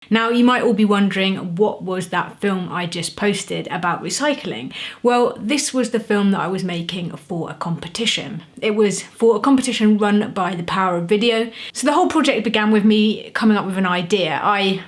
Now, you might all be wondering, what was that film I just posted about recycling? Well, this was the film that I was making for a competition. It was for a competition run by The Power of Video. So the whole project began with me coming up with an idea. I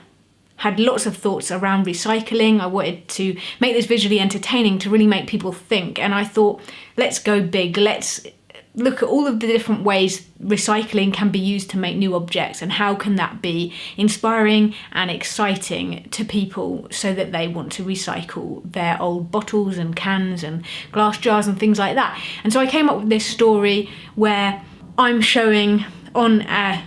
had lots of thoughts around recycling. I wanted to make this visually entertaining to really make people think. And I thought, let's go big. Let's look at all of the different ways recycling can be used to make new objects, and how can that be inspiring and exciting to people so that they want to recycle their old bottles and cans and glass jars and things like that. And so I came up with this story where I'm showing on a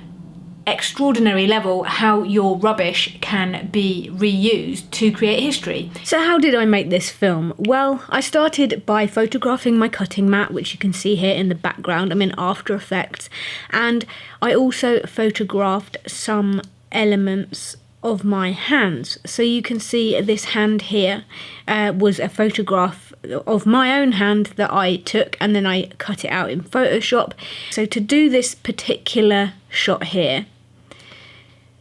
extraordinary level how your rubbish can be reused to create history. So how did I make this film? Well, I started by photographing my cutting mat, which you can see here in the background. I'm in After Effects, and I also photographed some elements of my hands. So you can see this hand here was a photograph of my own hand that I took, and then I cut it out in Photoshop. So to do this particular shot here,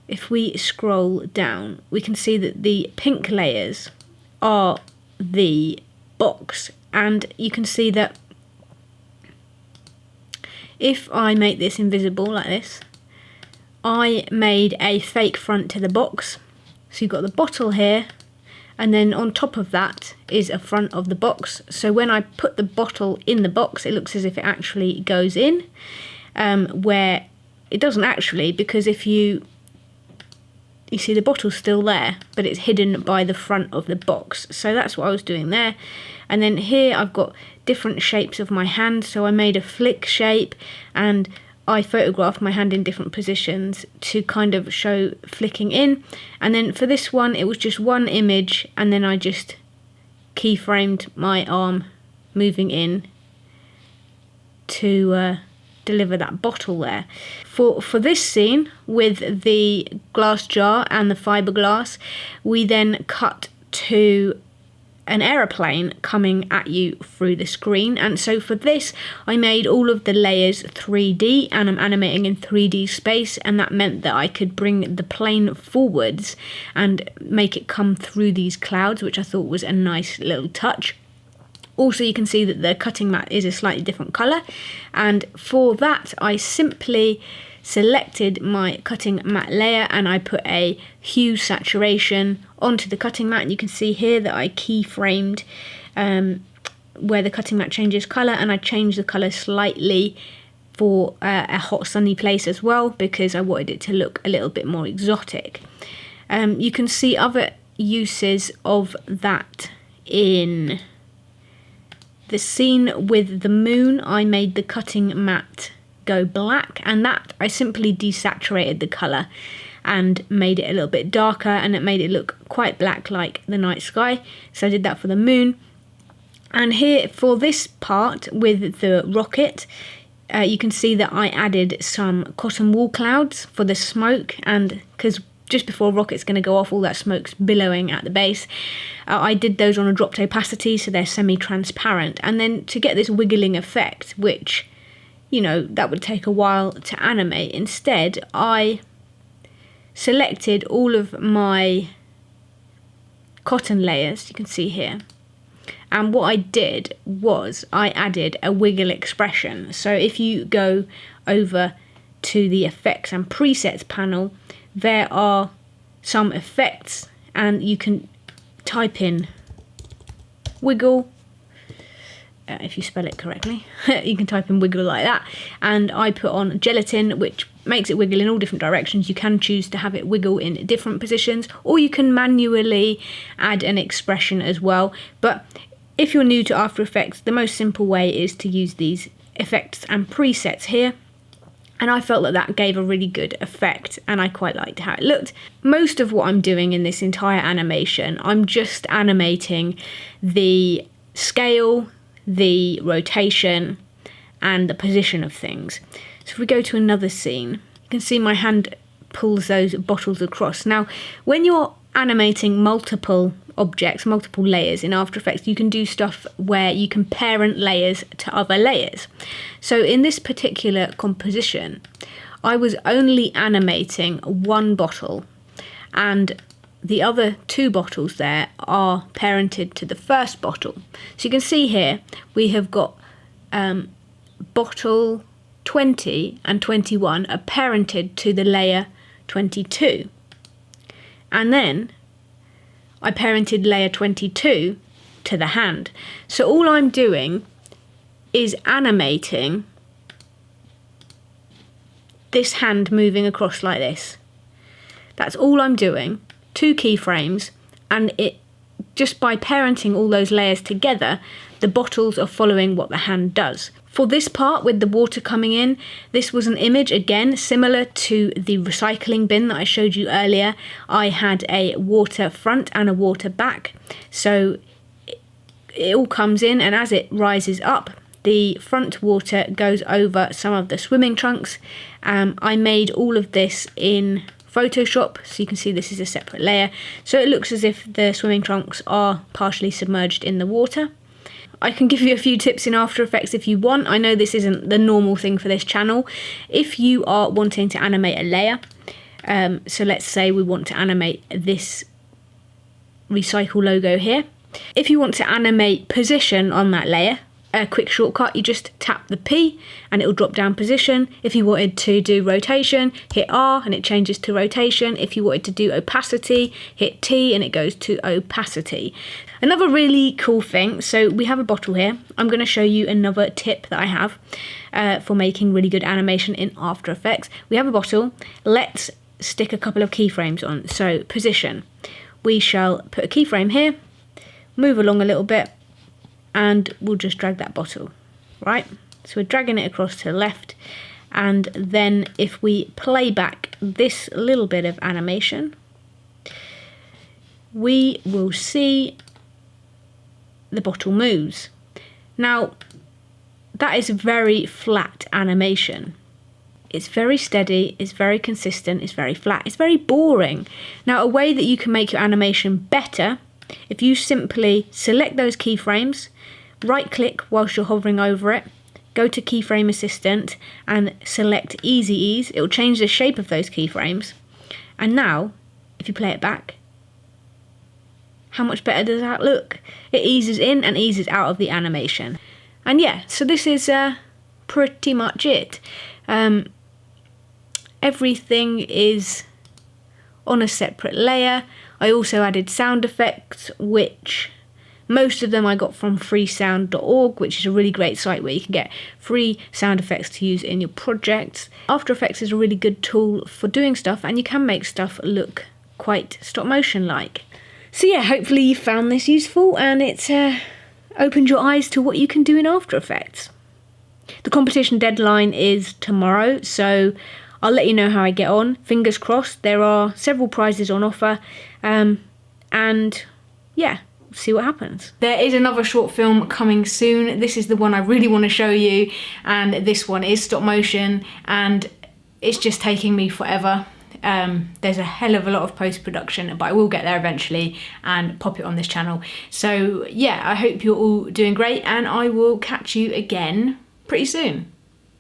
if we scroll down, we can see that the pink layers are the box, and you can see that if I make this invisible like this, I made a fake front to the box. So you've got the bottle here, and then on top of that is a front of the box. So when I put the bottle in the box, it looks as if it actually goes in, where it doesn't actually, because if you see the bottle's still there, but it's hidden by the front of the box. So that's what I was doing there. And then here I've got different shapes of my hand. So I made a flick shape, and I photographed my hand in different positions to kind of show flicking in. And then for this one, it was just one image, and then I just keyframed my arm moving in to deliver that bottle there. For this scene with the glass jar and the fiberglass, we then cut to an aeroplane coming at you through the screen. And so for this, I made all of the layers 3D, and I'm animating in 3D space, and that meant that I could bring the plane forwards and make it come through these clouds, which I thought was a nice little touch. Also, you can see that the cutting mat is a slightly different colour, and for that I simply selected my cutting mat layer and I put a hue saturation onto the cutting mat, and you can see here that I keyframed where the cutting mat changes colour, and I changed the colour slightly for a hot sunny place as well, because I wanted it to look a little bit more exotic. You can see other uses of that in the scene with the moon. I made the cutting mat go black, and that I simply desaturated the colour and made it a little bit darker, and it made it look quite black like the night sky. So I did that for the moon. And here for this part with the rocket, you can see that I added some cotton wool clouds for the smoke, and because just before a rocket's going to go off, all that smoke's billowing at the base. I did those on a dropped opacity, so they're semi-transparent. And then to get this wiggling effect, which, you know, that would take a while to animate, instead I selected all of my cotton layers, you can see here. And what I did was I added a wiggle expression. So if you go over to the effects and presets panel, there are some effects, and you can type in wiggle, if you spell it correctly. You can type in wiggle like that, and I put on gelatin, which makes it wiggle in all different directions. You can choose to have it wiggle in different positions, or you can manually add an expression as well. But if you're new to After Effects, the most simple way is to use these effects and presets here. And I felt that that gave a really good effect, and I quite liked how it looked. Most of what I'm doing in this entire animation, I'm just animating the scale, the rotation, and the position of things. So if we go to another scene, you can see my hand pulls those bottles across. Now, when you're animating multiple objects, multiple layers in After Effects, you can do stuff where you can parent layers to other layers. So in this particular composition, I was only animating one bottle, and the other 2 bottles there are parented to the first bottle. So you can see here we have got bottle 20 and 21 are parented to the layer 22. And then I parented layer 22 to the hand. So all I'm doing is animating this hand moving across like this. That's all I'm doing. 2 keyframes, and it just by parenting all those layers together, the bottles are following what the hand does. For this part with the water coming in, this was an image again similar to the recycling bin that I showed you earlier. I had a water front and a water back, so it all comes in, and as it rises up, the front water goes over some of the swimming trunks. I made all of this in Photoshop, so you can see this is a separate layer, so it looks as if the swimming trunks are partially submerged in the water. I can give you a few tips in After Effects if you want. I know this isn't the normal thing for this channel. If you are wanting to animate a layer, so let's say we want to animate this recycle logo here. If you want to animate position on that layer, a quick shortcut, you just tap the P and it will drop down position. If you wanted to do rotation, hit R and it changes to rotation. If you wanted to do opacity, hit T and it goes to opacity. Another really cool thing, so we have a bottle here. I'm going to show you another tip that I have for making really good animation in After Effects. We have a bottle. Let's stick a couple of keyframes on. So position. We shall put a keyframe here, move along a little bit, and we'll just drag that bottle, right? So we're dragging it across to the left, and then if we play back this little bit of animation, we will see the bottle moves. Now, that is a very flat animation. It's very steady, it's very consistent, it's very flat, it's very boring. Now, a way that you can make your animation better, if you simply select those keyframes, right click whilst you're hovering over it, go to Keyframe Assistant and select Easy Ease. It will change the shape of those keyframes. And now, if you play it back, how much better does that look? It eases in and eases out of the animation. And yeah, so this is pretty much it. Everything is on a separate layer. I also added sound effects, which most of them I got from freesound.org, which is a really great site where you can get free sound effects to use in your projects. After Effects is a really good tool for doing stuff, and you can make stuff look quite stop motion like. So yeah, hopefully you found this useful and it's opened your eyes to what you can do in After Effects. The competition deadline is tomorrow, so I'll let you know how I get on. Fingers crossed. There are several prizes on offer, and yeah, see what happens. There is another short film coming soon. This is the one I really want to show you, and this one is stop motion, and it's just taking me forever. There's a hell of a lot of post-production, but I will get there eventually and pop it on this channel. So yeah, I hope you're all doing great, and I will catch you again pretty soon.